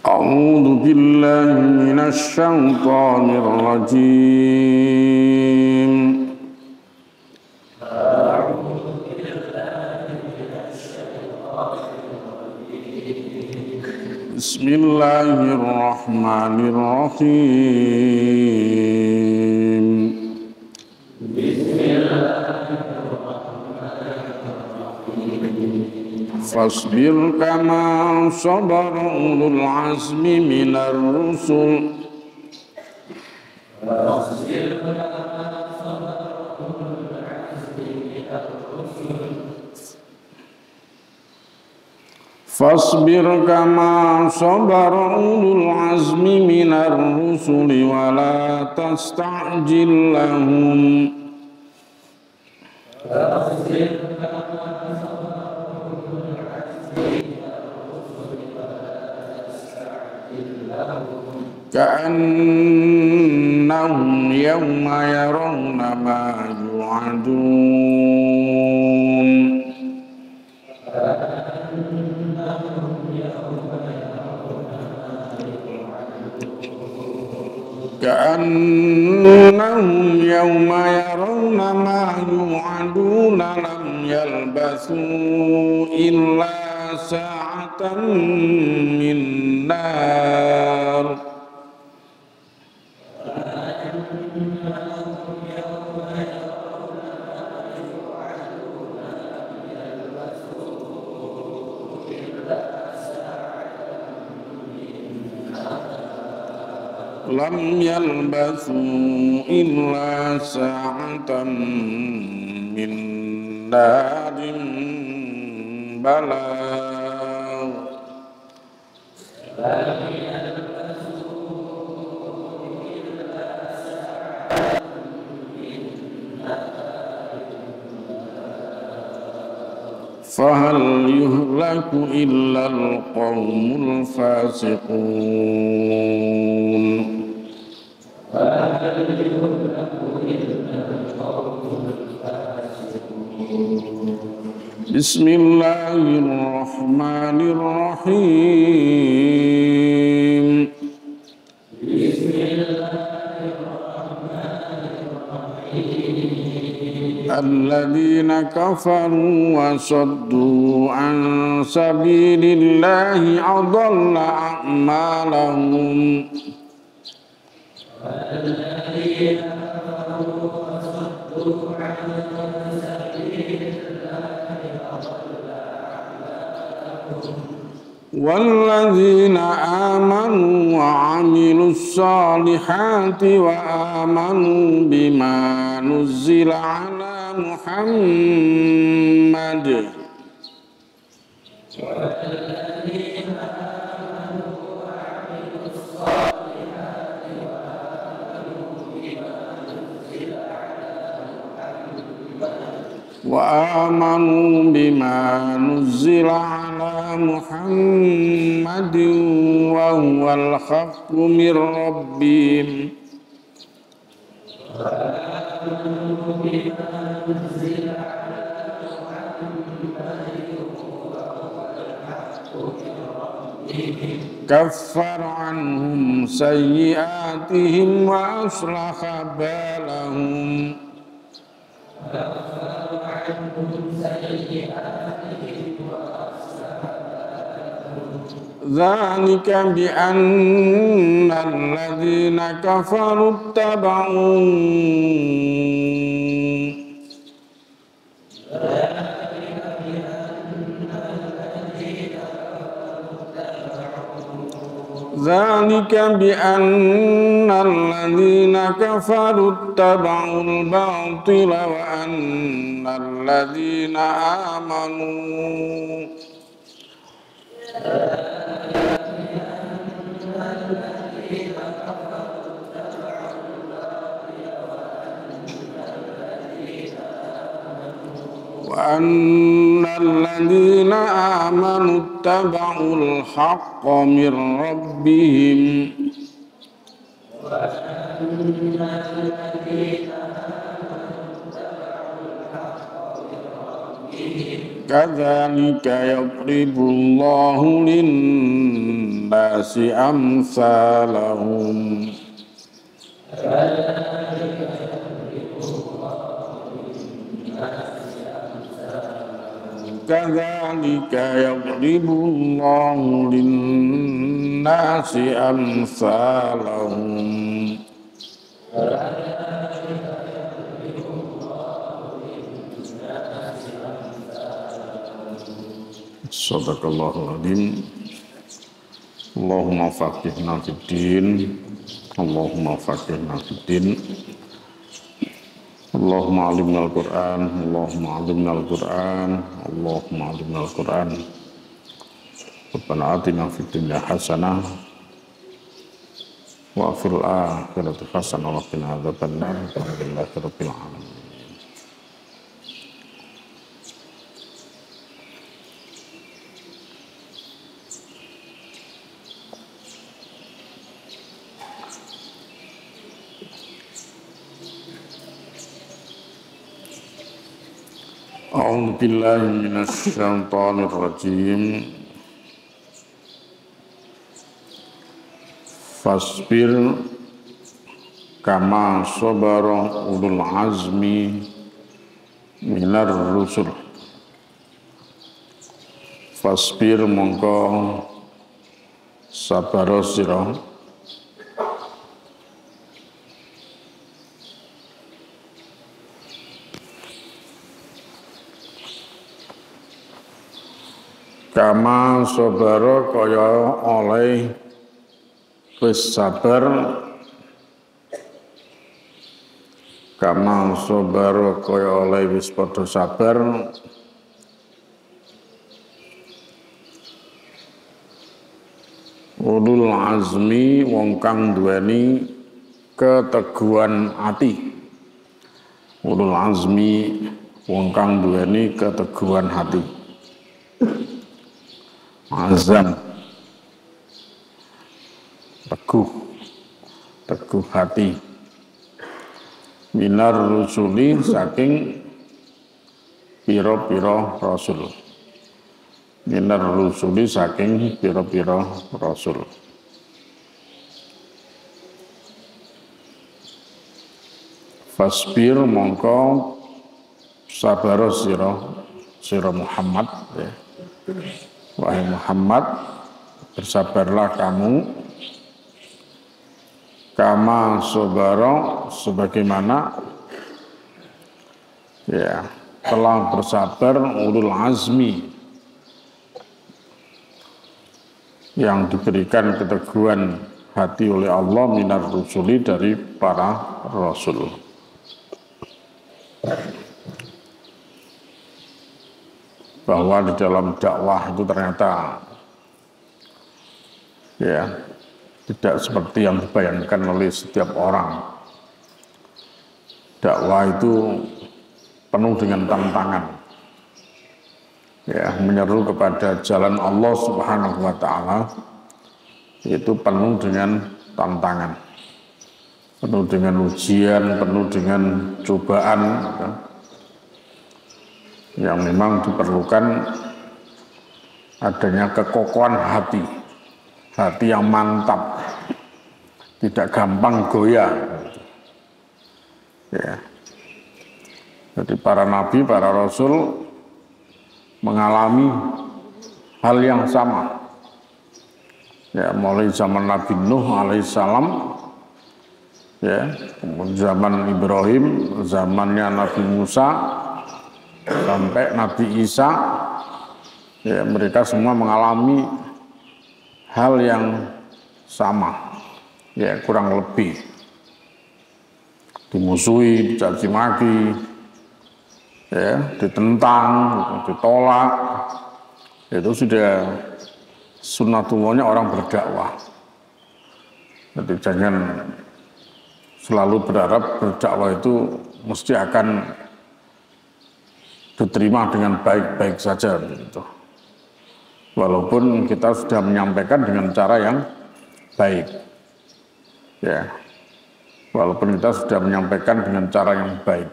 أعوذ بالله من الشيطان الرجيم. بسم الله الرحمن الرحيم. فاصبر كما صبر أولو العزم من الرسل فاصبر كما صبر أولو العزم من الرسل ولا تستعجل لهم كأنهم يوم يرون ما يوعدون لم يلبثوا إلا ساعة من نار لم يلبثوا إلا ساعة من نار بلاغ فهل يهلك إلا القوم الفاسقون بسم الله الرحمن الرحيم. الذين كفروا وصدوا عن سبيل الله أضل أعمالهم والذين آمنوا وعملوا الصالحات وآمنوا بما نزل على محمد وهو الحق من ربهم كفر عنهم سيئاتهم وأصلح بالهم ذلك بأن الذين كفروا اتبعوا الباطل وأن الذين آمنوا اتبعوا الحق من ربهم كذلك يضرب الله للناس أمثالهم كذلك يضرب الله للناس أمثالهم Sadaqallahul Adzim. Allahumma faqihna fid din. Allahumma faqihna fid din. Allahumma alimna al-Qur'an. Allahumma alimna al-Qur'an. Allahumma alimna al-Qur'an. Rabbana atina fid dunya hasanah wa fil akhirati hasanah wa qina adzabannar. Alhamdulillahi rabbil alamin. A'udzu billahi minasy syaithanir rajim. Fasbir kama sabara ulul azmi minar rusul. Fasbir mongko sabar sira kama sabara kaya oleh wis sabar kama sabara kaya oleh wis padha sabar ulul azmi wong kang duweni keteguhan ati. Ulul azmi wong kang duweni keteguhan hati. Azam teguh hati minar rusuli saking piro-piro rasul minar rusuli saking piro-piro rasul. Fasbir mongko sabar sira Muhammad ya. Wahai Muhammad, bersabarlah kamu kama sabara sebagaimana ya telah bersabar ulul azmi yang diberikan keteguhan hati oleh Allah minar rusuli dari para rasul. Bahwa di dalam dakwah itu ternyata ya tidak seperti yang dibayangkan oleh setiap orang. Dakwah itu penuh dengan tantangan. Ya, menyeru kepada jalan Allah Subhanahu wa taala itu penuh dengan tantangan. Penuh dengan ujian, penuh dengan cobaan ya. Yang memang diperlukan adanya kekokohan hati yang mantap, tidak gampang goyah. Ya. Jadi para nabi, para rasul mengalami hal yang sama. Ya, mulai zaman Nabi Nuh alaihissalam, ya, zaman Ibrahim, zamannya Nabi Musa, sampai Nabi Isa, ya mereka semua mengalami hal yang sama, ya kurang lebih dimusuhi, dicaci maki, ya ditentang, ditolak. Itu sudah sunnatullahnya orang berdakwah. Jadi jangan selalu berharap berdakwah itu mesti akan diterima dengan baik-baik saja gitu. Walaupun kita sudah menyampaikan dengan cara yang baik. Ya. Walaupun kita sudah menyampaikan dengan cara yang baik.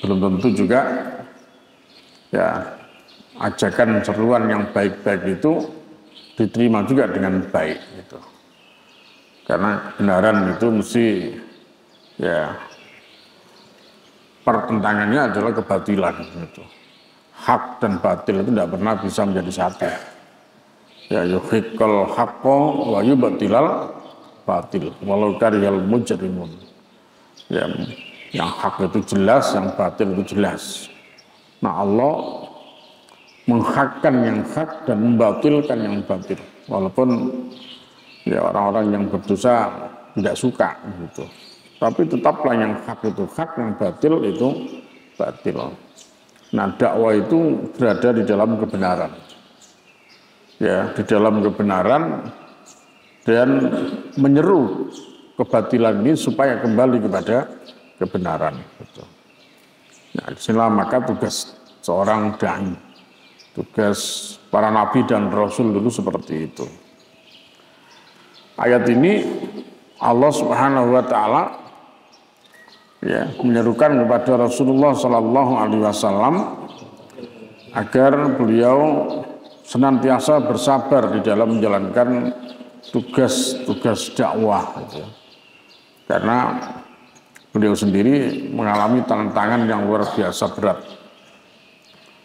Belum tentu juga ya ajakan seruan yang baik-baik itu diterima juga dengan baik gitu. Karena kebenaran itu mesti ya pertentangannya adalah kebatilan gitu. Hak dan batil itu tidak pernah bisa menjadi satu. Ya yuhiqqal haqqo wa yubtilal batil walau karihal mujrimun. Ya, yang hak itu jelas, yang batil itu jelas. Nah, Allah menghakkan yang hak dan membatilkan yang batil. Walaupun ya orang-orang yang berdosa tidak suka gitu. Tapi tetaplah yang hak itu hak, yang batil itu batil. Nah, dakwah itu berada di dalam kebenaran. Ya, di dalam kebenaran dan menyeru kebatilan ini supaya kembali kepada kebenaran. Gitu. Nah, disinilah maka tugas seorang dai, tugas para nabi dan rasul dulu seperti itu. Ayat ini Allah Subhanahu wa taala ya menyerukan kepada Rasulullah sallallahu alaihi wasallam agar beliau senantiasa bersabar di dalam menjalankan tugas-tugas dakwah gitu. Karena beliau sendiri mengalami tantangan yang luar biasa berat.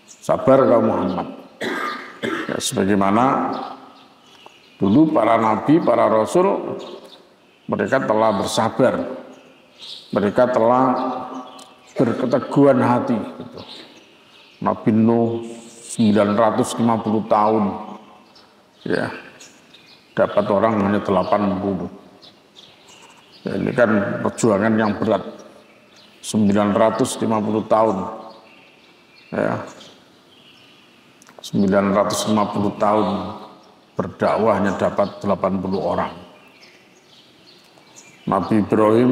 Sabar kaum Muhammad. Ya, sebagaimana dulu para nabi, para rasul, mereka telah bersabar. Mereka telah berketeguhan hati. Gitu. Nabi Nuh 950 tahun. Ya, dapat orang hanya 80. Ya, ini kan perjuangan yang berat. 950 tahun. Ya. 950 tahun berdakwah hanya dapat 80 orang. Nabi Ibrahim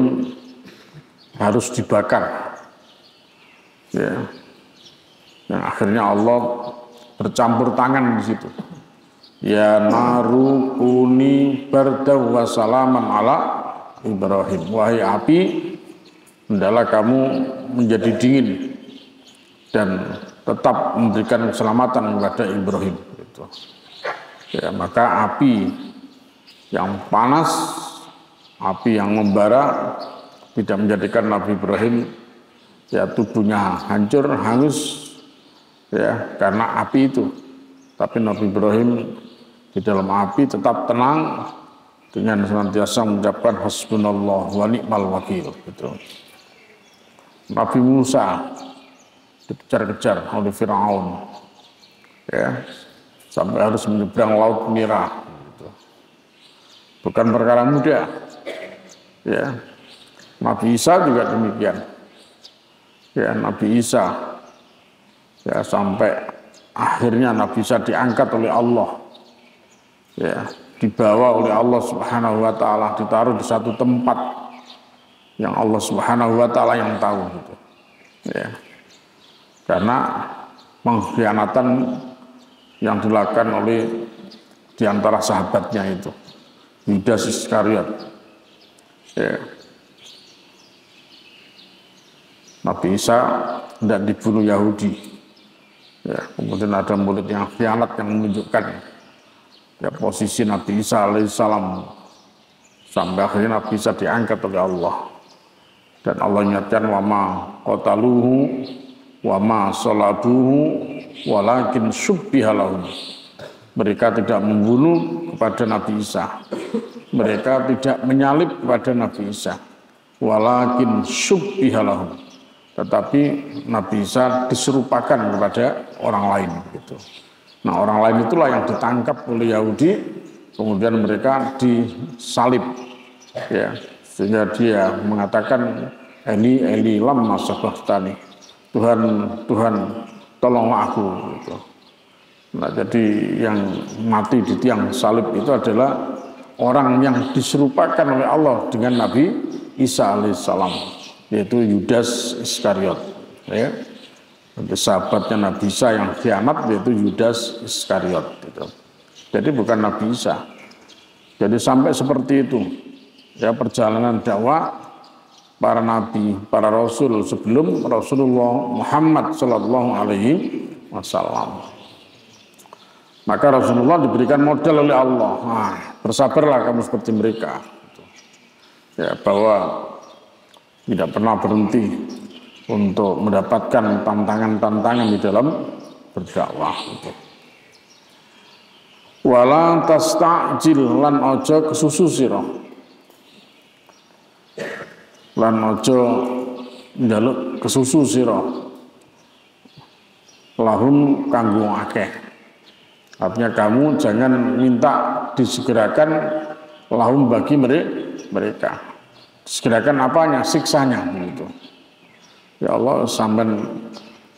harus dibakar. Ya. Yang akhirnya Allah bercampur tangan di situ. Ya naru kuni bardaw wa salaman ala Ibrahim. Wahai api, hendaklah kamu menjadi dingin dan tetap memberikan keselamatan kepada Ibrahim. Gitu. Ya, maka api yang panas, api yang membara tidak menjadikan Nabi Ibrahim ya tubuhnya hancur, hangus ya karena api itu. Tapi Nabi Ibrahim di dalam api tetap tenang dengan senantiasa mengucapkan hasbunallah wa ni'mal wakil gitu. Nabi Musa dikejar-kejar oleh Firaun ya sampai harus menyeberang Laut Merah gitu. Bukan perkara mudah ya. Nabi Isa juga demikian ya, Nabi Isa ya sampai akhirnya Nabi Isa diangkat oleh Allah ya, dibawa oleh Allah Subhanahu wa taala, ditaruh di satu tempat yang Allah Subhanahu wa taala yang tahu gitu. Ya. Karena pengkhianatan yang dilakukan oleh di antara sahabatnya itu Yudas Iskariot. Ya. Nabi Isa tidak dibunuh Yahudi. Ya, kemudian ada murid yang khianat yang menunjukkan ya posisi Nabi Isa alaihissalam sampai akhirnya Nabi Isa diangkat oleh Allah. Dan Allah ingatkan wa ma qataluhu wa ma salabuhu walakin syubbiha lahum. Mereka tidak membunuh kepada Nabi Isa. Mereka tidak menyalib kepada Nabi Isa. Walakin syubbiha lahum. Tetapi Nabi Isa diserupakan kepada orang lain gitu. Nah, orang lain itulah yang ditangkap oleh Yahudi, kemudian mereka disalib. Ya, sehingga dia mengatakan Eli Eli lamma sabaqtani. Tuhan, Tuhan, tolonglah aku gitu. Nah, jadi yang mati di tiang salib itu adalah orang yang diserupakan oleh Allah dengan Nabi Isa alaihissalam, yaitu Yudas Iskariot. Ya. Sahabatnya Nabi Isa yang khianat yaitu Yudas Iskariot. Gitu. Jadi bukan Nabi Isa. Jadi sampai seperti itu. Ya, perjalanan dakwah para nabi, para rasul sebelum Rasulullah Muhammad sallallahu alaihi wasallam. Maka Rasulullah diberikan model oleh Allah. Nah, bersabarlah kamu seperti mereka. Ya, bahwa tidak pernah berhenti untuk mendapatkan tantangan-tantangan di dalam berdakwah. Wala tasta'jil lan ojo kesusu sira. Lan ojo njaluk kesusu sira. Lahum kanggo akeh. Artinya kamu jangan minta disegerakan lahum bagi mereka. Disegerakan apanya? Siksanya begitu. Ya Allah, sampean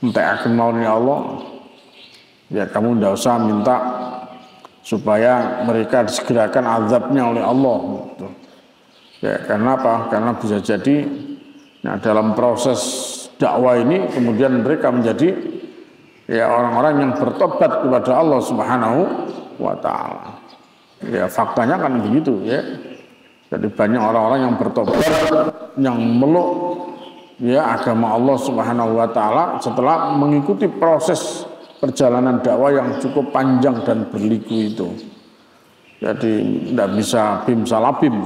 entek mau ya Allah. Ya kamu tidak usah minta supaya mereka disegerakan azabnya oleh Allah. Gitu. Ya, karena apa? Karena bisa jadi nah, dalam proses dakwah ini kemudian mereka menjadi ya orang-orang yang bertobat kepada Allah Subhanahu wa taala. Ya faktanya kan begitu ya. Jadi banyak orang-orang yang bertobat yang meluk ya agama Allah Subhanahu wa taala setelah mengikuti proses perjalanan dakwah yang cukup panjang dan berliku itu. Jadi tidak bisa bim salabim.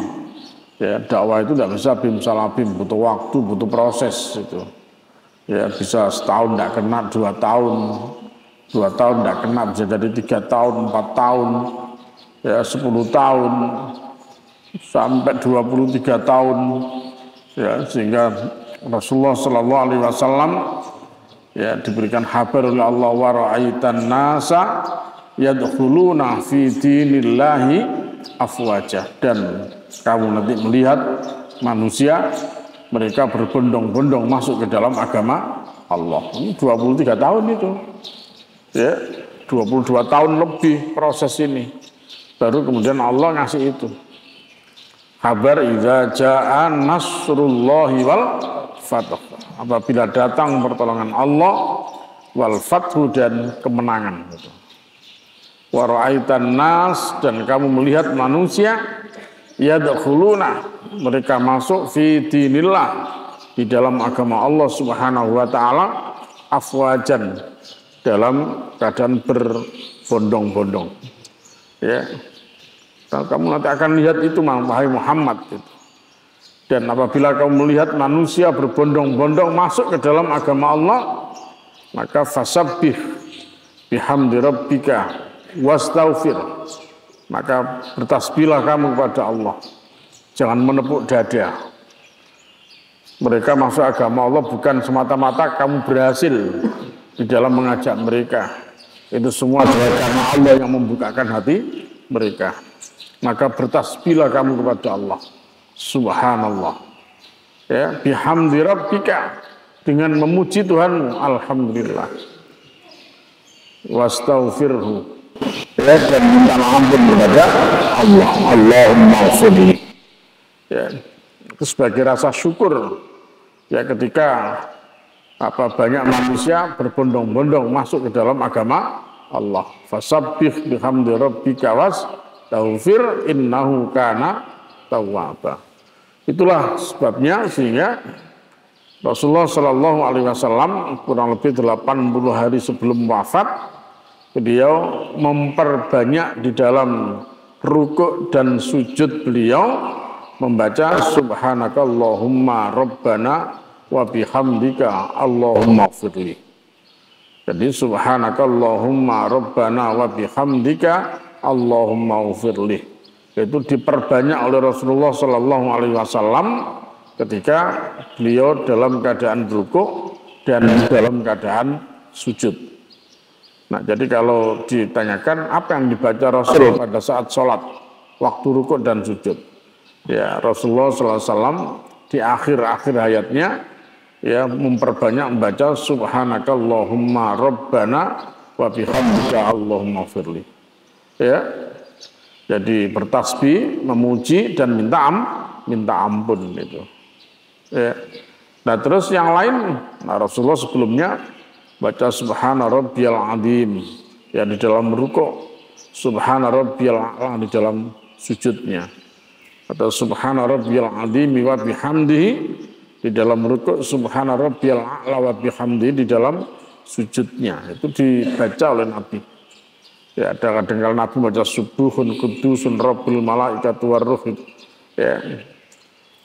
Ya, dakwah itu tidak bisa bim salabim, butuh waktu, butuh proses itu. Ya, bisa setahun tidak kena, 2 tahun, 2 tahun tidak kena, bisa jadi 3 tahun, 4 tahun, ya 10 tahun, sampai 23 tahun. Ya, sehingga Rasulullah Shallallahu Alaihi Wasallam ya diberikan kabar oleh Allah wa ra'aitan nasa yadkhuluna fi dinillahi afwajah, dan kamu nanti melihat manusia mereka berbondong-bondong masuk ke dalam agama Allah. Ini 23 tahun itu. Ya, 22 tahun lebih proses ini. Baru kemudian Allah ngasih itu. Kabar idza jaa nasrullahi wal fath. Apabila datang pertolongan Allah wal fathu dan kemenangan gitu. Wa ra'aitan nas, dan kamu melihat manusia yadkhuluna, mereka masuk fi dinillah, di dalam agama Allah Subhanahu wa taala afwajan, dalam keadaan berbondong-bondong. Ya. Dan kamu nanti akan lihat itu wahai Muhammad gitu. Dan apabila kamu melihat manusia berbondong-bondong masuk ke dalam agama Allah, maka fasabbih bihamdi rabbika wastaghfir, maka bertasbihlah kamu kepada Allah, jangan menepuk dada. Mereka masuk agama Allah bukan semata-mata kamu berhasil di dalam mengajak mereka, itu semua karena Allah yang membukakan hati mereka. Maka bertasbihlah kamu kepada Allah, subhanallah, ya, bihamdi rabbika, dengan memuji Tuhanmu, alhamdulillah, wastaghfirhu, ya, dan minta ampun kepada Allah, Allahumma ighfirli. Ya, itu sebagai rasa syukur ya ketika banyak manusia berbondong-bondong masuk ke dalam agama Allah. Fasabbih bihamdi rabbika wastaghfir innahu kana tawwaba. Itulah sebabnya sehingga Rasulullah Shallallahu Alaihi Wasallam kurang lebih 80 hari sebelum wafat, beliau memperbanyak di dalam rukuk dan sujud beliau membaca subhanakallahumma rabbana wa bihamdika Allahumma ighfirli. Jadi subhanakallahumma rabbana wa bihamdika Allahumma ighfirli. Itu diperbanyak oleh Rasulullah Shallallahu Alaihi Wasallam ketika beliau dalam keadaan rukuk dan dalam keadaan sujud. Nah, jadi kalau ditanyakan apa yang dibaca Rasul pada saat sholat, waktu rukuk dan sujud, ya Rasulullah SAW di akhir-akhir hayatnya ya memperbanyak membaca subhanakallahumma rabbana wa bihamdika Allahumma ighfirli. Ya, jadi bertasbih, memuji dan minta ampun itu. Ya. Nah terus yang lain, nah Rasulullah sebelumnya baca subhana rabbiyal azim ya di dalam rukuk, subhana rabbiyal a'la di dalam sujudnya, atau subhana rabbiyal azim wa bihamdihi di dalam rukuk, subhana rabbiyal a'la wa bihamdihi di dalam sujudnya. Itu dibaca oleh Nabi. Ya, ada kadang kala Nabi baca subuhun kudusun rabbul malaikatu warruh. Ya.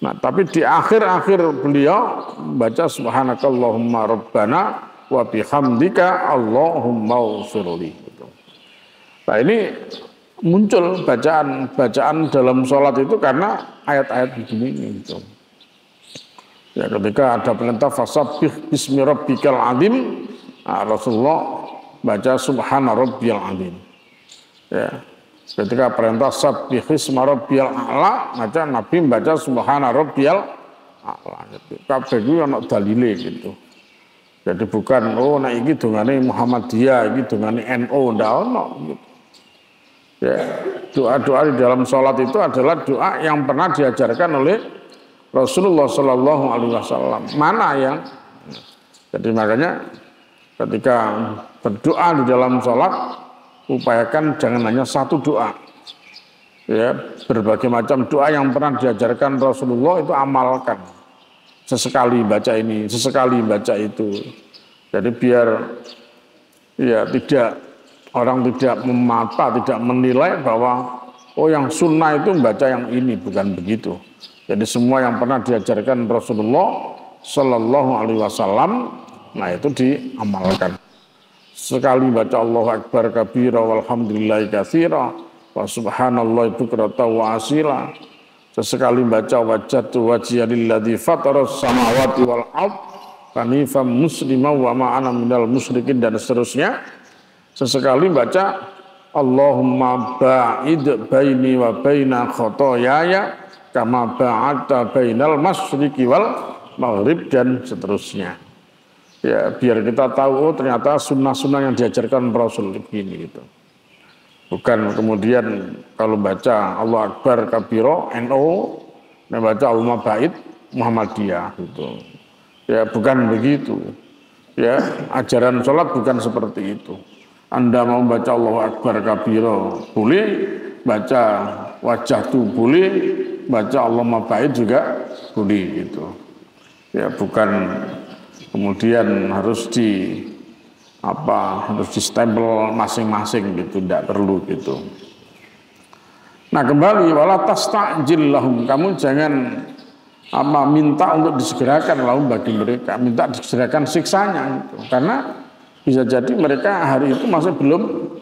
Nah, tapi di akhir-akhir beliau baca subhanakallahumma rabbana wa bihamdika allahumma ufirli. Gitu. Nah, ini muncul bacaan dalam sholat itu karena ayat-ayat begini gitu. Ya, ketika ada perintah fasabbih bismi rabbikal azim, nah, Rasulullah baca subhana rabbiyal azim. Ya. Ketika perintah sabbih isma rabbiyal a'la, maka Nabi baca subhana rabbiyal a'la. Kabeh kuwi ana dalile gitu. Jadi bukan nek iki dongane Muhammadiyah, iki dongane NU ndak ono gitu. Ya, doa-doa di dalam sholat itu adalah doa yang pernah diajarkan oleh Rasulullah Shallallahu Alaihi Wasallam. Mana yang? Jadi makanya ketika berdoa di dalam sholat, upayakan jangan hanya satu doa. Ya, berbagai macam doa yang pernah diajarkan Rasulullah itu amalkan. Sesekali baca ini, sesekali baca itu. Jadi biar ya orang tidak memata, tidak menilai bahwa oh yang sunnah itu membaca yang ini, bukan begitu. Jadi semua yang pernah diajarkan Rasulullah Sallallahu Alaihi Wasallam, nah itu diamalkan. Sekali baca Allahu Akbar kabira walhamdulillahi katsira wa subhanallahi bukratan wa asila. Sesekali baca wajhatu wajhiya lilladzi fataras samawati wal ardh hanifan musliman wa ma ana minal musyrikin dan seterusnya. Sesekali baca Allahumma ba'id baini wa baina khotoyaya kama ba'adta bainal masyriqi wal maghrib dan seterusnya. Ya, biar kita tahu oh ternyata sunnah-sunnah yang diajarkan Rasul begini gitu. Bukan kemudian kalau baca Allah Akbar kabiro NU, baca Allahumma ba'id Muhammadiyah gitu. Ya, bukan begitu. Ya, ajaran sholat bukan seperti itu. Anda mau baca Allahu Akbar kabiro boleh, baca wajah tu boleh, baca Allahumma ba'id juga boleh gitu. Ya, bukan kemudian harus harus di stempel masing-masing gitu, tidak perlu gitu. Nah, kembali wala tastajil lahum, kamu jangan minta untuk disegerakan lahum bagi mereka, minta disegerakan siksanya gitu. Karena bisa jadi mereka hari itu masih belum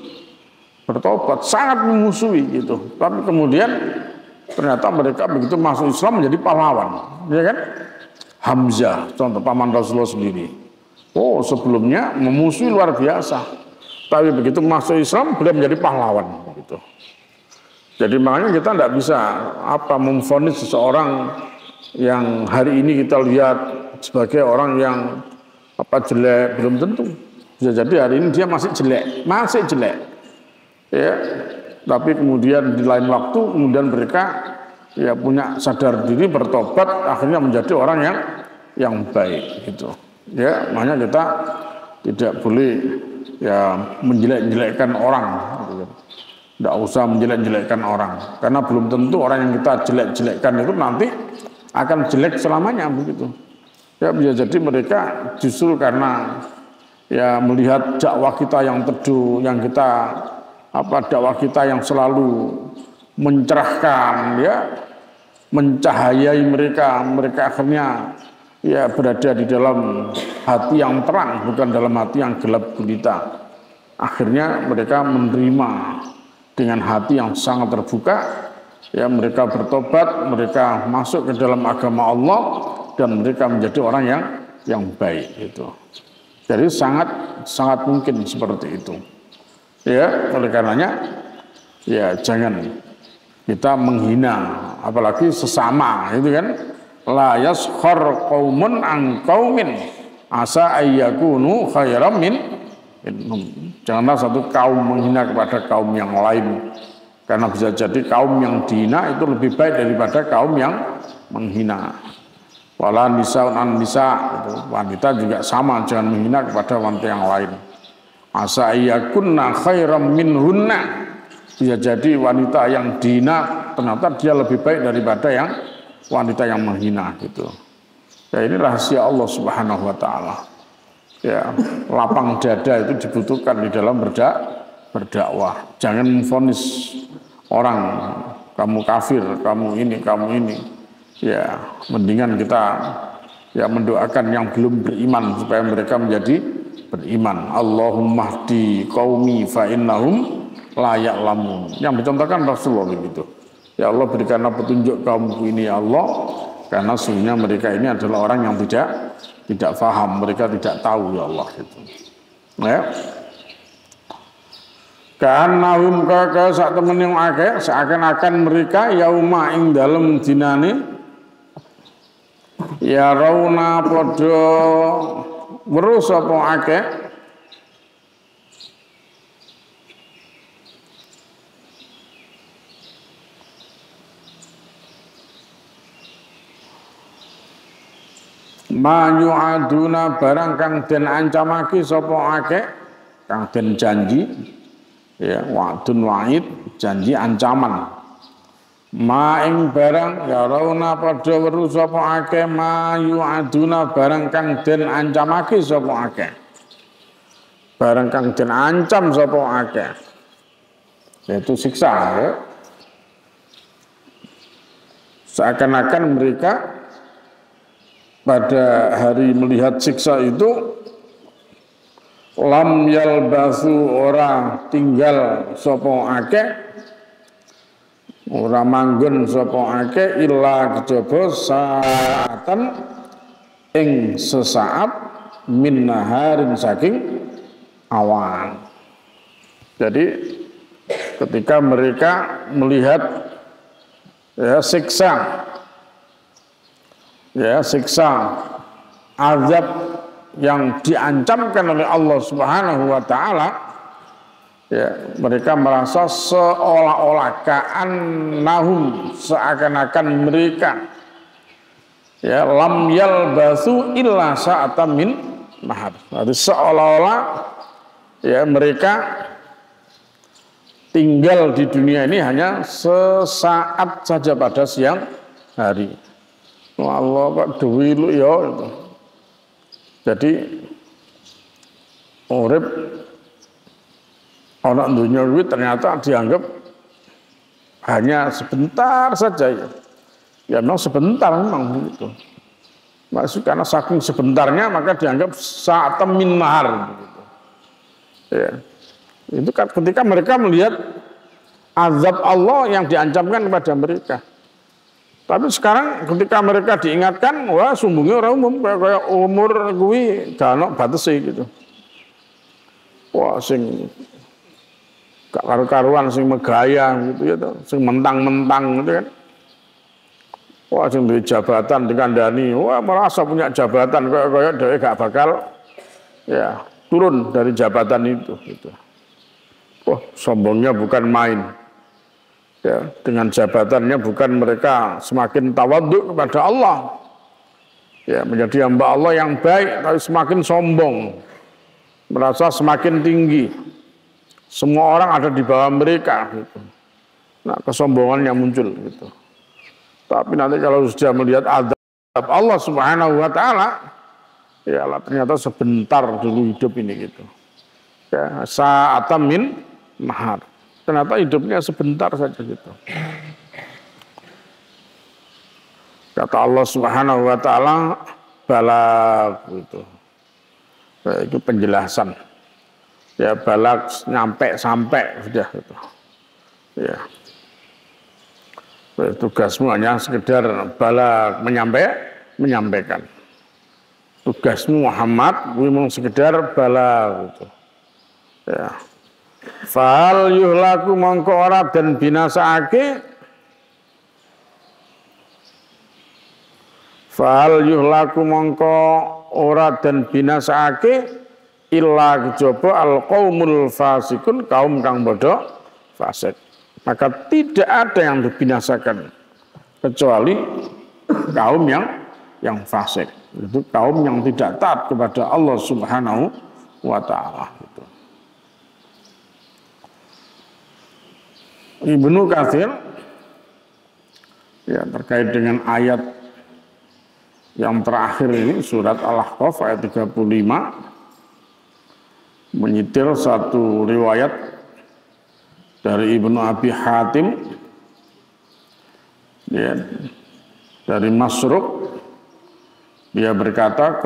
bertobat, sangat memusuhi gitu. Tapi kemudian ternyata mereka begitu masuk Islam menjadi pahlawan, ya kan? Hamzah, contoh paman Rasulullah sendiri. Oh, sebelumnya memusuhi luar biasa, tapi begitu masuk Islam beliau menjadi pahlawan gitu. Jadi makanya kita tidak bisa memvonis seseorang yang hari ini kita lihat sebagai orang yang jelek, belum tentu. Bisa jadi hari ini dia masih jelek, ya. Tapi kemudian di lain waktu kemudian mereka ya punya sadar diri, bertobat, akhirnya menjadi orang yang baik gitu. Ya, makanya kita tidak boleh ya menjelek-jelekkan orang gitu. Tidak usah menjelek-jelekkan orang, karena belum tentu orang yang kita jelek-jelekkan itu nanti akan jelek selamanya begitu. Ya, bisa jadi mereka justru karena ya melihat dakwah kita yang teduh, yang kita dakwah kita yang selalu mencerahkan, ya, mencahayai mereka akhirnya ya berada di dalam hati yang terang, bukan dalam hati yang gelap gulita. Akhirnya mereka menerima dengan hati yang sangat terbuka, ya, mereka bertobat, mereka masuk ke dalam agama Allah dan mereka menjadi orang yang baik itu. Jadi sangat mungkin seperti itu. Ya, oleh karenanya ya jangan kita menghina apalagi sesama, itu kan. La yaskhar qaumun an qaumin asa ayyakunu khairam minhum. Janganlah satu kaum menghina kepada kaum yang lain, karena bisa jadi kaum yang dihina itu lebih baik daripada kaum yang menghina. Wala nisaun an nisa, wanita juga sama, jangan menghina kepada wanita yang lain. Asa ayyakunna khairam minhunna, bisa jadi wanita yang dihina ternyata dia lebih baik daripada yang wanita yang menghina gitu. Ya, ini rahasia Allah Subhanahu wa taala. Ya, lapang dada itu dibutuhkan di dalam berdakwah. Jangan memvonis orang, kamu kafir, kamu ini. Ya, mendingan kita ya mendoakan yang belum beriman supaya mereka menjadi beriman. Allahumma hdi qaumi fa innahum la ya'lamun. Yang dicontohkan Rasulullah begitu. Ya Allah, berikanlah petunjuk kaumku ini ya Allah, karena sesungguhnya mereka ini adalah orang yang tidak faham, mereka tidak tahu ya Allah gitu. Ya. Kanahum kaka sak temen yang akeh seakan-akan mereka yauma ing dalem dinane ya rauna padha weruh sapa akeh ma yu'aduna barang kang den ancamake sapa akeh, kang den janji ya wa'dun wa'id, janji ancaman. Ma ing barang ya rauna padha weruh sapa akeh ma yu'aduna barang kang den ancamake sapa akeh, barang kang den ancam sapa akeh, yaitu siksa ya. Seakan-akan mereka pada hari melihat siksa itu lam yalbasu ora tinggal sapa akeh, ora manggon sapa akeh illa kejaba saatan ing sesaat min naharin saking awan. Jadi ketika mereka melihat ya siksa azab yang diancamkan oleh Allah Subhanahu wa taala, ya, mereka merasa seolah-olah ka'annahum seakan-akan mereka ya lam yalbasu illa sa'atan min nahar. Jadi seolah-olah ya mereka tinggal di dunia ini hanya sesaat saja pada siang hari. Allah kok dewi lu ya. Jadi urip ana dunia duit ternyata dianggap hanya sebentar saja ya. Ya memang sebentar memang begitu. Maksud karena saking sebentarnya maka dianggap saat min mahar begitu. Ya. Itu kan ketika mereka melihat azab Allah yang diancamkan kepada mereka. Tapi sekarang ketika mereka diingatkan, wah sumbungnya orang umum kayak umur kuwi gak batesi gitu. Wah sing gak karu-karuan, sing megaya gitu ya, sing mentang-mentang gitu kan. Wah sing duwe jabatan dikandani, wah merasa punya jabatan kayak dhewe gak bakal ya turun dari jabatan itu gitu. Wah sombongnya bukan main. Ya, dengan jabatannya bukan mereka semakin tawadhu kepada Allah, ya menjadi hamba Allah yang baik, tapi semakin sombong, merasa semakin tinggi, semua orang ada di bawah mereka gitu. Nah kesombongan yang muncul gitu. Tapi nanti kalau sudah melihat azab Allah Subhanahu wa taala, ya Allah ternyata sebentar dulu hidup ini gitu. Ya, sa'atan min mahar. Ternyata hidupnya sebentar saja gitu. Kata Allah Subhanahu wa taala, balagh gitu. Ya, itu penjelasan. Ya balagh sampai sudah gitu. Ya. Tugasmu hanya sekedar balagh menyampaikan. Tugasmu Muhammad memang sekedar balagh gitu. Ya. Fal yuhlaku mongko ora dan binasaake, fal yuhlaku mongko ora dan binasaake illa kejaba al qaumul fasikun, kaum kang bodoh fasik. Maka tidak ada yang dibinasakan kecuali kaum yang fasik. Itu kaum yang tidak taat kepada Allah Subhanahu wa taala gitu. Ibnu Katsir ya terkait dengan ayat yang terakhir ini surat Al-Ahqaf ayat 35 menyitir satu riwayat dari Ibnu Abi Hatim, ya, dari Masruq, dia berkata,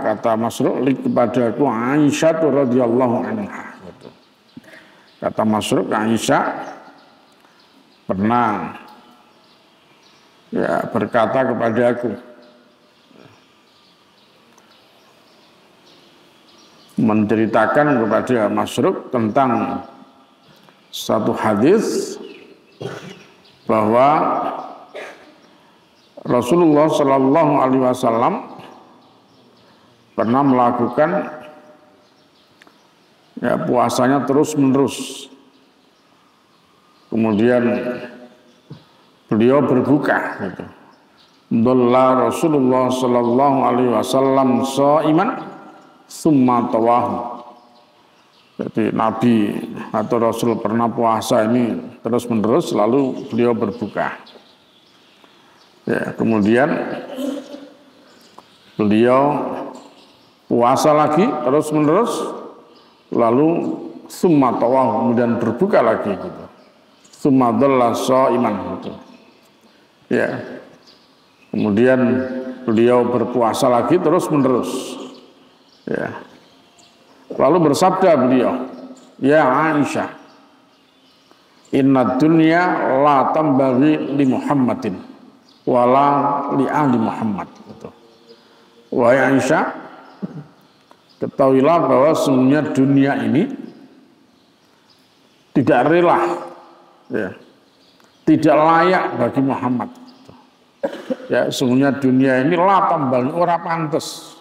kata Masruq kepadaku Aisyah radhiyallahu anha. Kata Masruq, Aisyah pernah ya berkata kepadaku, menceritakan kepada Masruq tentang satu hadis bahwa Rasulullah Shallallahu Alaihi Wasallam pernah melakukan ya puasanya terus menerus, kemudian beliau berbuka gitu. Dhalla Rasulullah Shallallahu Alaihi Wasallam shaiman summa tawahu. Jadi Nabi atau Rasul pernah puasa ini terus menerus, lalu beliau berbuka. Ya, kemudian beliau puasa lagi terus menerus, lalu summa tawahu, kemudian berbuka lagi gitu. Summa dhalla shaiman gitu. Ya. Kemudian beliau berpuasa lagi terus menerus. Ya. Lalu bersabda beliau, ya Aisyah, inna dunya la tambaghi li Muhammadin wala li ahli Muhammad. Wahai Aisyah, ketahuilah bahwa sesungguhnya dunia ini tidak rela, ya, tidak layak bagi Muhammad. Ya, sesungguhnya dunia ini la tambaghi, ora pantes.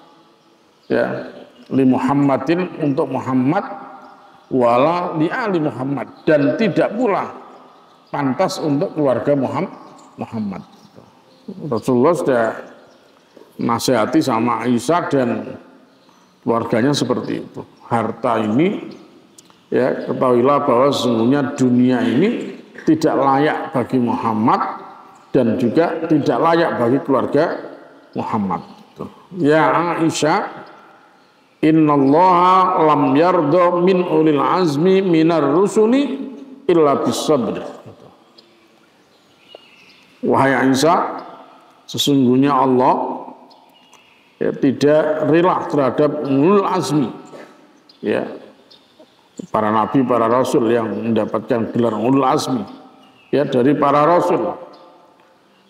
Ya, li Muhammadin, untuk Muhammad, wala li ali Muhammad, dan tidak pula pantas untuk keluarga Muhammad. Rasulullah sudah nasihati sama Aisyah dan keluarganya seperti itu. Harta ini, ya, ketahuilah bahwa sesungguhnya dunia ini tidak layak bagi Muhammad dan juga tidak layak bagi keluarga Muhammad. Ya Aisyah, innallaha lam yarda min ulil azmi minar rusuli illa bisabr. Wahai Aisyah, sesungguhnya Allah ya, tidak rela terhadap ulul azmi, ya, para nabi, para rasul yang mendapatkan gelar ulul azmi, ya, dari para rasul,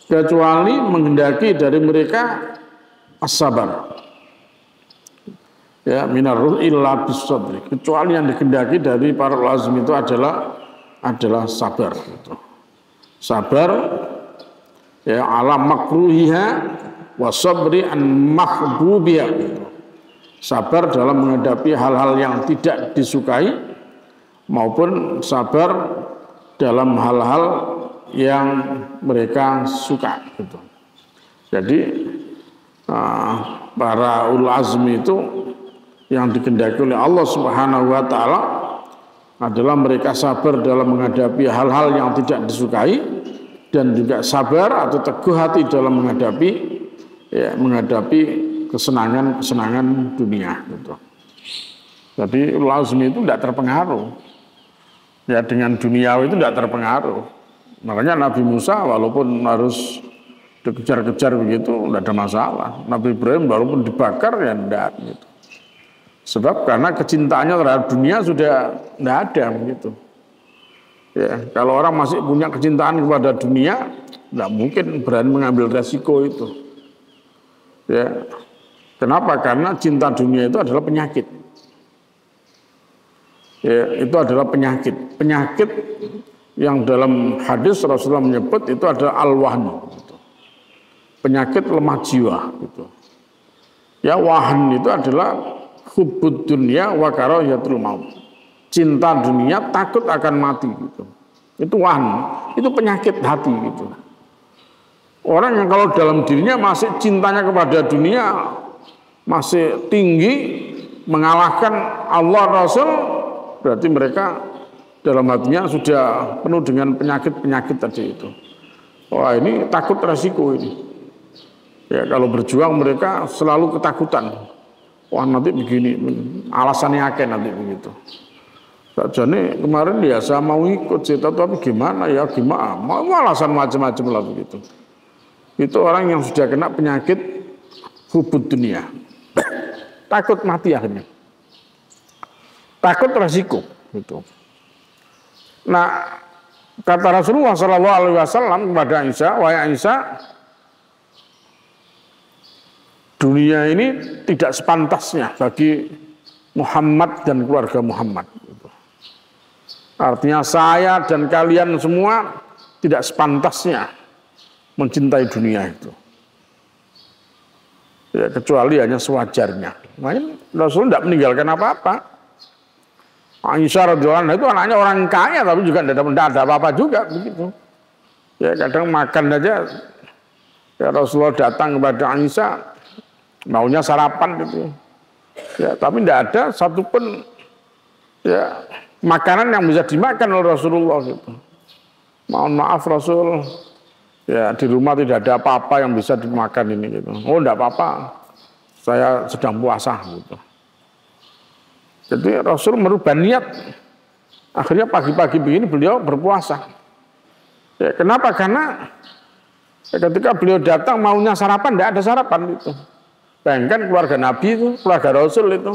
kecuali menghendaki dari mereka as-sabar. Ya, minar illa bisabri, kecuali yang dikehendaki dari para ulazim itu adalah sabar gitu. Sabar ya ala makruhiha wa sabri an mahbubiha gitu. Sabar dalam menghadapi hal-hal yang tidak disukai maupun sabar dalam hal-hal yang mereka suka gitu. Jadi para ulul azmi itu yang dikehendaki oleh Allah Subhanahu wa taala adalah mereka sabar dalam menghadapi hal-hal yang tidak disukai dan juga sabar atau teguh hati dalam menghadapi kesenangan dunia gitu. Jadi ulul azmi itu tidak terpengaruh ya dengan duniawi, itu tidak terpengaruh. Makanya Nabi Musa walaupun harus dikejar-kejar begitu tidak ada masalah. Nabi Ibrahim walaupun dibakar ya tidak gitu. Sebab karena kecintaannya terhadap dunia sudah tidak ada begitu. Ya, kalau orang masih punya kecintaan kepada dunia, tidak mungkin berani mengambil resiko itu. Ya, kenapa? Karena cinta dunia itu adalah penyakit. Ya, itu adalah penyakit. Penyakit yang dalam hadis Rasulullah menyebut itu adalah al-wahn. Gitu. Penyakit lemah jiwa. Gitu. Ya, wahn itu adalah hubbud dunya wa karahiyatul maut. Cinta dunia, takut akan mati gitu. Itu wahn, itu penyakit hati gitu. Orang yang kalau dalam dirinya masih cintanya kepada dunia masih tinggi, mengalahkan Allah Rasul, berarti mereka dalam hatinya sudah penuh dengan penyakit-penyakit tadi itu. Wah, ini takut resiko ini. Ya, kalau berjuang mereka selalu ketakutan. Wah, nanti begini, alasannya akeh nanti begitu. Sajane kemarin ya saya mau ikut sih, tapi gimana ya gimana, mau alasan macam-macam lah begitu. Itu orang yang sudah kena penyakit hubud dunia, takut mati akhirnya, takut resiko gitu. Nah, kata Rasulullah SAW kepada Aisyah, wahai Aisyah, dunia ini tidak sepantasnya bagi Muhammad dan keluarga Muhammad. Artinya saya dan kalian semua tidak sepantasnya mencintai dunia itu. Ya, kecuali hanya sewajarnya. Makanya Rasul tidak meninggalkan apa-apa. Aisyah radhiyallahu anha itu anaknya orang kaya, tapi juga tidak ada apa-apa juga begitu. Ya kadang makan aja, ya Rasulullah datang kepada Aisyah, maunya sarapan gitu. Ya, tapi tidak ada satupun ya makanan yang bisa dimakan oleh Rasulullah gitu. Mohon maaf Rasul, ya di rumah tidak ada apa-apa yang bisa dimakan ini gitu. Oh tidak apa-apa, saya sedang puasa gitu. Jadi Rasul merubah niat. Akhirnya pagi-pagi begini beliau berpuasa. Ya, kenapa? Karena ketika beliau datang maunya sarapan, tidak ada sarapan itu. Bayangkan keluarga Nabi itu, keluarga Rasul itu.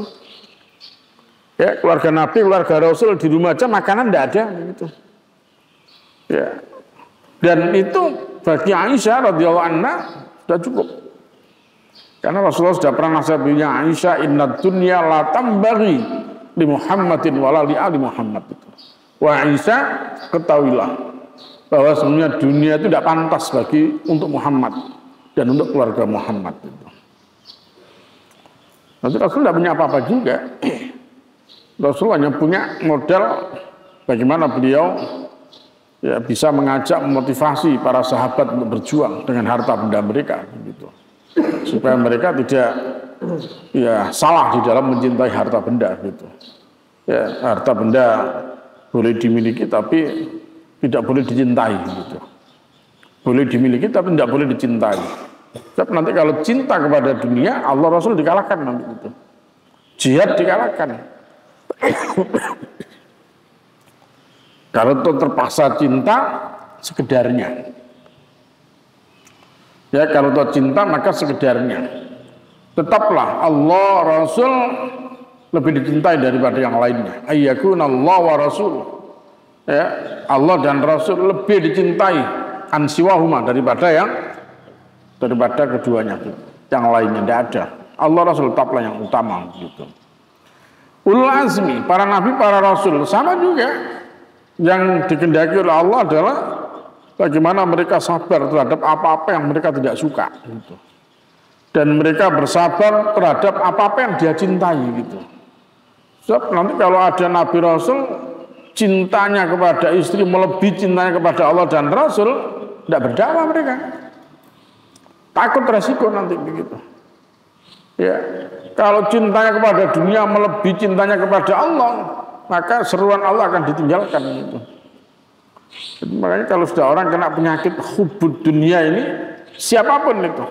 Ya, keluarga Nabi, keluarga Rasul di rumah aja makanan tidak ada gitu. Ya. Dan itu bagi Aisyah radhiyallahu anha sudah cukup. Karena Rasulullah sudah pernah nasihatnya Aisyah, inna dunya la tambaghi li Muhammadin wala li ali Muhammad itu. Wah Aisyah, ketahuilah bahwa sebenarnya dunia itu tidak pantas bagi untuk Muhammad dan untuk keluarga Muhammad itu. Nanti Rasul tidak punya apa-apa juga. Rasul hanya punya modal bagaimana beliau ya bisa mengajak, memotivasi para sahabat untuk berjuang dengan harta benda mereka gitu. Supaya mereka tidak ya salah di dalam mencintai harta benda gitu. Ya, harta benda boleh dimiliki tapi tidak boleh dicintai gitu. Boleh dimiliki tapi tidak boleh dicintai. Sebab nanti kalau cinta kepada dunia, Allah Rasul dikalahkan nanti itu. Jihad dikalahkan. Kalau itu terpaksa cinta sekedarnya. Ya kalau itu cinta maka sekedarnya. Tetaplah Allah Rasul lebih dicintai daripada yang lainnya. Ayyakuna Allah wa Rasul. Ya, Allah dan Rasul lebih dicintai ansiwahuma daripada keduanya. Yang lainnya tidak ada. Allah Rasul tetaplah yang utama gitu. Ulul azmi, para nabi, para rasul sama juga. Yang dikehendaki oleh Allah adalah bagaimana mereka sabar terhadap apa-apa yang mereka tidak suka gitu. Dan mereka bersabar terhadap apa-apa yang dia cintai gitu. Sebab nanti kalau ada nabi rasul cintanya kepada istri melebihi cintanya kepada Allah dan Rasul, tidak berdakwah mereka. Takut resiko nanti begitu. Ya, kalau cintanya kepada dunia melebihi cintanya kepada Allah, maka seruan Allah akan ditinggalkan gitu. Jadi, makanya kalau sudah orang kena penyakit hubud dunia ini, siapapun itu,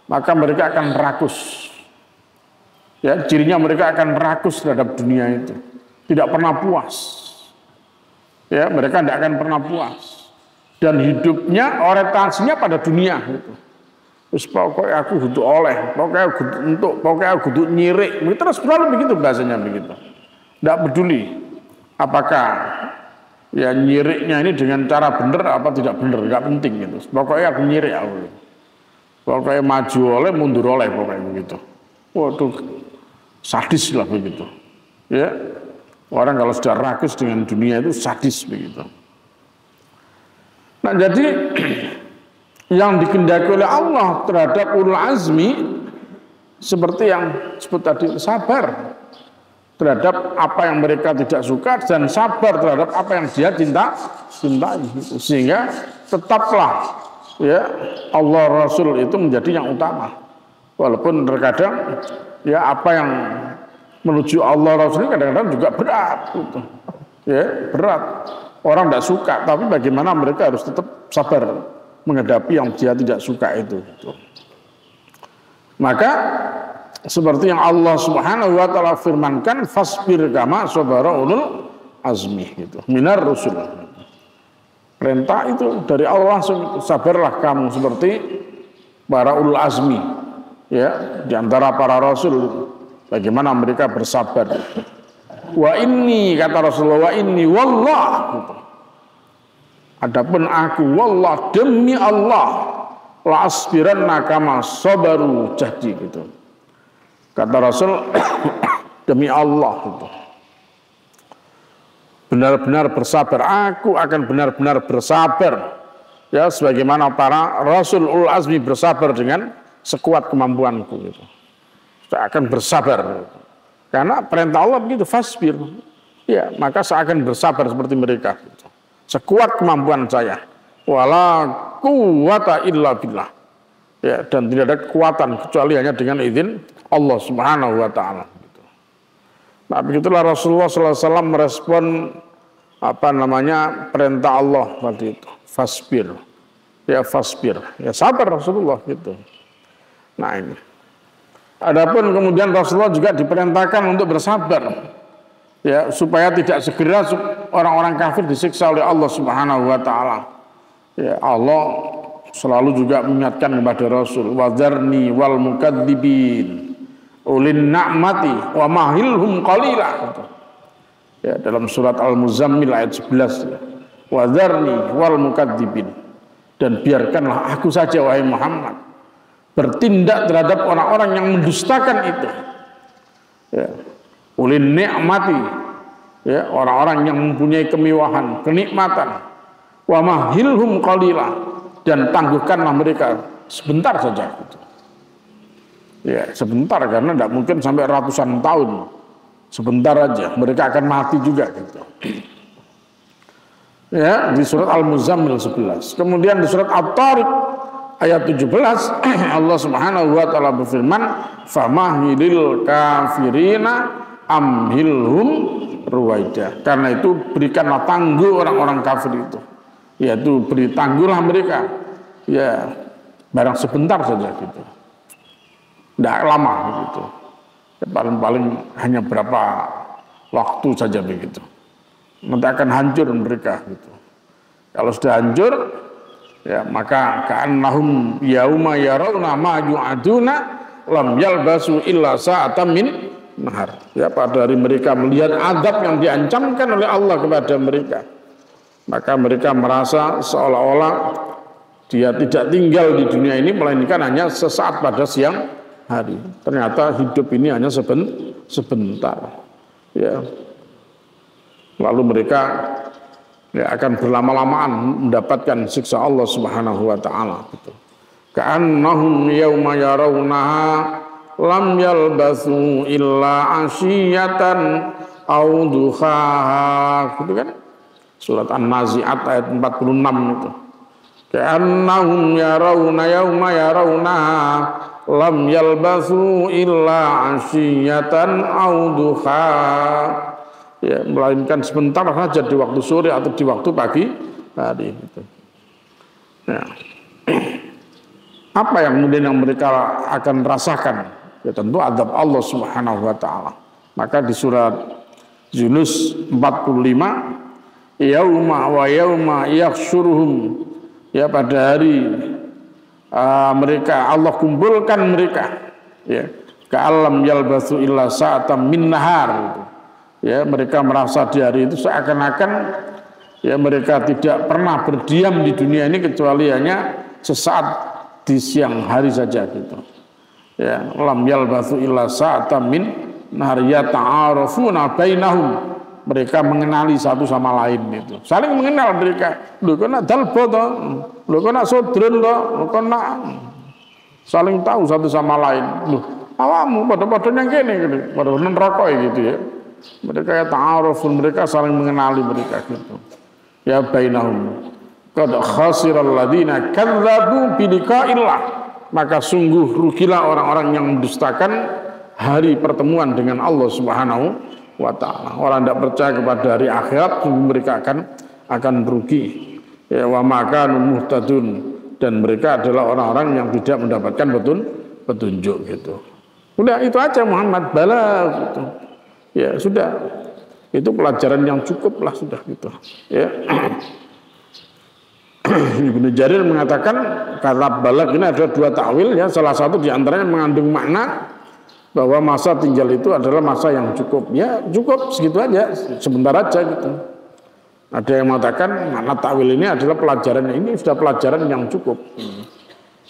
maka mereka akan rakus. Ya, cirinya mereka akan rakus terhadap dunia itu, tidak pernah puas. Ya, mereka tidak akan pernah puas. Dan hidupnya orientasinya pada dunia gitu. Terus pokoknya aku butuh oleh, pokoknya aku butuh nyirik. Terus selalu begitu bahasanya begitu. Tidak peduli apakah ya nyiriknya ini dengan cara benar apa tidak benar, nggak penting gitu. Pokoknya aku nyirik aku. Pokoknya maju oleh, mundur oleh, pokoknya begitu. Waduh, sadis lah begitu. Ya, orang kalau sudah rakus dengan dunia itu sadis begitu. Nah jadi yang dikehendaki oleh Allah terhadap ulul azmi seperti yang disebut tadi, sabar terhadap apa yang mereka tidak suka dan sabar terhadap apa yang dia cintai, sehingga tetaplah ya Allah Rasul itu menjadi yang utama, walaupun terkadang ya apa yang menuju Allah Rasul kadang-kadang juga berat gitu. Ya berat, orang tidak suka, tapi bagaimana mereka harus tetap sabar menghadapi yang dia tidak suka itu. Maka seperti yang Allah Subhanahu wa taala firmankan, fasbir kama sabara ulul azmi gitu. Minar rusul. Perintah itu dari Allah langsung, sabarlah kamu seperti para ulul azmi. Ya, di antara para rasul bagaimana mereka bersabar. Wa inni, kata Rasulullah, wa inni wallah gitu. Adapun aku wallah, demi Allah, la asbiranna kama sabaru jahdi gitu. Kata Rasul demi Allah gitu. Benar-benar bersabar, aku akan benar-benar bersabar. Ya, sebagaimana para rasul ulul azmi bersabar dengan sekuat kemampuanku gitu. Saya akan bersabar. Karena perintah Allah begitu, fasbir. Ya, maka saya akan bersabar seperti mereka gitu. Sekuat kemampuan saya. Wala quwwata illa billah. Ya, dan tidak ada kekuatan kecuali hanya dengan izin Allah Subhanahu wa taala gitu. Nah, begitulah Rasulullah sallallahu alaihi wasallam merespon perintah Allah waktu itu. Fasbir. Ya, fasbir. Ya, sabar Rasulullah gitu. Nah, ini. Adapun kemudian Rasulullah juga diperintahkan untuk bersabar, ya, supaya tidak segera orang-orang kafir disiksa oleh Allah Subhanahu wa taala. Ya, Allah selalu juga mengingatkan kepada Rasul, wadzarni wal mukadzibin ulin na'mati wa mahilhum qalila. Ya, dalam surat Al-Muzammil ayat 11, ya. Wadzarni wal mukadzibin, dan biarkanlah aku saja wahai Muhammad bertindak terhadap orang-orang yang mendustakan itu. Ya. Ulin ni'mati, ya, orang-orang yang mempunyai kemewahan, kenikmatan. Wa mahilhum qalila, dan tangguhkanlah mereka sebentar saja. Ya, sebentar, karena tidak mungkin sampai ratusan tahun. Sebentar aja, mereka akan mati juga gitu. Ya, di surat Al-Muzammil 11. Kemudian di surat At-Tariq ayat 17 Allah Subhanahu wa taala berfirman, famahilil kafirina amhilhum ruwaida. Karena itu berikanlah tangguh orang-orang kafir itu. Yaitu beri tangguhlah mereka. Ya, barang sebentar saja gitu. Tidak lama begitu. Ya, paling-paling hanya berapa waktu saja begitu. Nanti akan hancur mereka gitu. Kalau sudah hancur, ya, maka ka'annahum yauma yarawna ma yu'aduna lam yalbasu illa sa'atan min nahar. Ya, pada hari mereka melihat azab yang diancamkan oleh Allah kepada mereka, maka mereka merasa seolah-olah dia tidak tinggal di dunia ini melainkan hanya sesaat pada siang hari. Ternyata hidup ini hanya sebentar. Ya. Lalu mereka, ya, akan berlama-lamaan mendapatkan siksa Allah Subhanahu wa taala gitu. Ka'annahum yauma yarawnaha lam yalbatsu illa asyiyatan aw duhaha, gitu kan? Surat An-Nazi'at ayat 46 itu. Ka'annahum yarawna yauma yarawnaha lam yalbatsu illa asyiyatan aw duhaha. Ya, melainkan sebentar saja di waktu sore atau di waktu pagi hari gitu. Ya. Apa yang kemudian yang mereka akan rasakan? Ya, tentu azab Allah Subhanahu wa taala. Maka di surat Yunus 45, yauma wa yauma yakhsyuruhum, ya, pada hari mereka Allah kumpulkan mereka, ya, ka'allam yalbatsu illa sa'atan min nahar gitu. Ya, mereka merasa di hari itu seakan-akan, ya, mereka tidak pernah berdiam di dunia ini kecuali hanya sesaat di siang hari saja gitu. Ya, lam yalbatsu illa sa'atan min nahar yata'arafuna bainahum. Mereka mengenali satu sama lain itu. Saling mengenal mereka. Lho kok nak dalbo to? Lho kok nak sodron to? Lho kok nak, saling tahu satu sama lain. Lho, awakmu padha-padha nang kene gitu. Padha neraka gitu ya. Mereka ya ta'arufun, mereka saling mengenali mereka gitu. Ya bainahum qad khasiral ladzina kadzdzabu bi liqa'illah, maka sungguh rugilah orang-orang yang mendustakan hari pertemuan dengan Allah Subhanahu wa taala. Orang tidak percaya kepada hari akhirat, sungguh mereka akan rugi. Ya, wa makanu muhtadun, dan mereka adalah orang-orang yang tidak mendapatkan petunjuk gitu. Udah itu aja Muhammad, bala gitu. Ya sudah, Itu pelajaran yang cukup lah sudah gitu. Ya. Ibnu Jarir mengatakan kata balag ini ada dua takwil ya, salah satu diantaranya mengandung makna bahwa masa tinggal itu adalah masa yang cukup. Ya cukup segitu aja, sebentar aja gitu. Ada yang mengatakan makna takwil ini adalah pelajaran, ini sudah pelajaran yang cukup.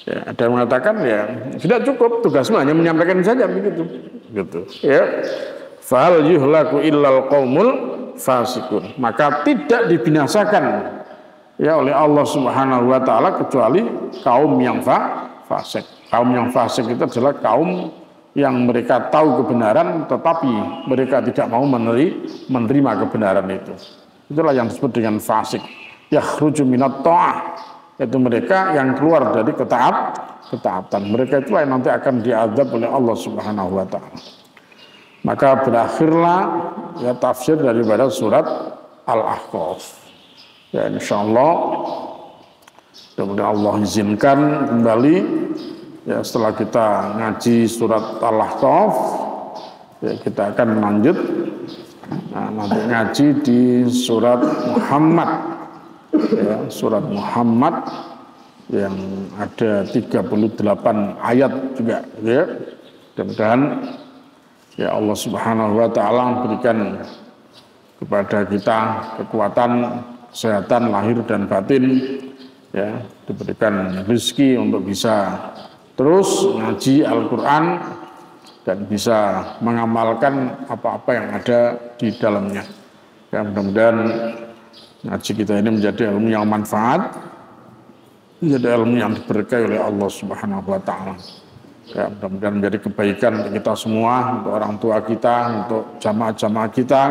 Ya, ada yang mengatakan ya sudah cukup, tugasmu hanya menyampaikan saja begitu. Gitu. Ya. Fal yuhlaku illal qaumul fasikun. Maka tidak dibinasakan ya oleh Allah Subhanahu wa taala kecuali kaum yang fasik. Kaum yang fasik itu adalah kaum yang mereka tahu kebenaran tetapi mereka tidak mau menerima kebenaran itu. Itulah yang disebut dengan fasik. Yakhruju minat ta'ah, yaitu mereka yang keluar dari ketaatan. Mereka itulah yang nanti akan diazab oleh Allah Subhanahu wa taala. Maka berakhirlah ya tafsir daripada surat Al-Ahqaf. Ya insyaallah mudah-mudahan Allah izinkan kembali ya setelah kita ngaji surat Al-Ahqaf ya kita akan lanjut nanti ngaji di surat Muhammad ya, surat Muhammad yang ada 38 ayat juga ya. Mudah-mudahan ya Allah Subhanahu wa taala berikan kepada kita kekuatan, kesehatan lahir dan batin ya, diberikan rezeki untuk bisa terus ngaji Al-Qur'an dan bisa mengamalkan apa-apa yang ada di dalamnya. Ya, mudah-mudahan ngaji kita ini menjadi ilmu yang manfaat, menjadi ilmu yang diberkahi oleh Allah Subhanahu wa taala. Ya, mudah-mudahan menjadi kebaikan untuk kita semua, untuk orang tua kita, untuk jamaah-jamaah kita.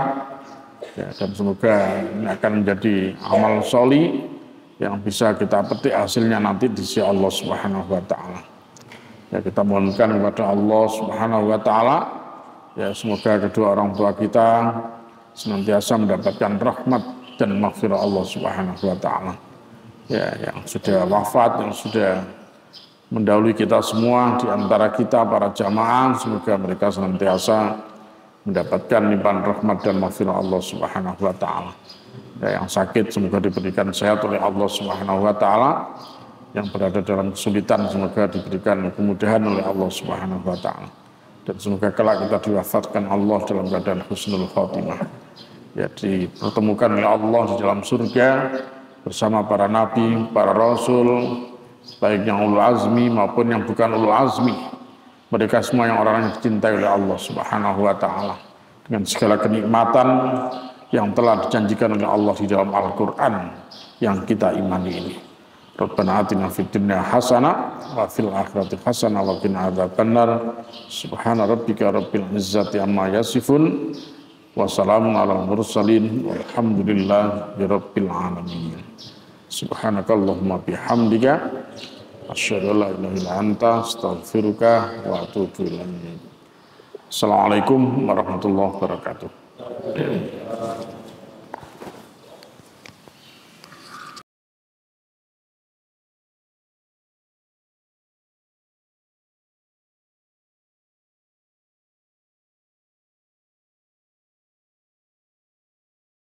Ya, dan semoga ini akan menjadi amal sholih yang bisa kita petik hasilnya nanti di sisi Allah Subhanahu wa taala. Ya, kita mohonkan kepada Allah Subhanahu wa taala ya semoga kedua orang tua kita senantiasa mendapatkan rahmat dan maghfirah Allah Subhanahu wa taala. Ya, yang sudah wafat, yang sudah mendahului kita semua di antara kita para jamaah, semoga mereka senantiasa mendapatkan limpahan rahmat dan maghfirah Allah Subhanahu wa taala. Ya, yang sakit semoga diberikan sehat oleh Allah Subhanahu wa taala. Yang berada dalam kesulitan semoga diberikan kemudahan oleh Allah Subhanahu wa taala. Dan semoga kelak kita diwafatkan Allah dalam keadaan husnul khotimah. Ya, dipertemukan oleh Allah di dalam surga bersama para nabi, para rasul, baik yang ulul azmi maupun yang bukan ulul azmi. Mereka semua yang orang yang dicintai oleh Allah Subhanahu wa taala dengan segala kenikmatan yang telah dijanjikan oleh Allah di dalam Al-Qur'an yang kita imani ini. Rabbana atina fid dunya hasanah wa fil akhirati hasanah wa qina adzabannar. Subhana rabbika rabbil izzati amma yasifun wa salamun alal mursalin walhamdulillahi rabbil alamin. Subhanakallahumma bihamdika asyhadu an la ilaha illa anta astaghfiruka wa atubu ilaik. Assalamualaikum warahmatullahi wabarakatuh.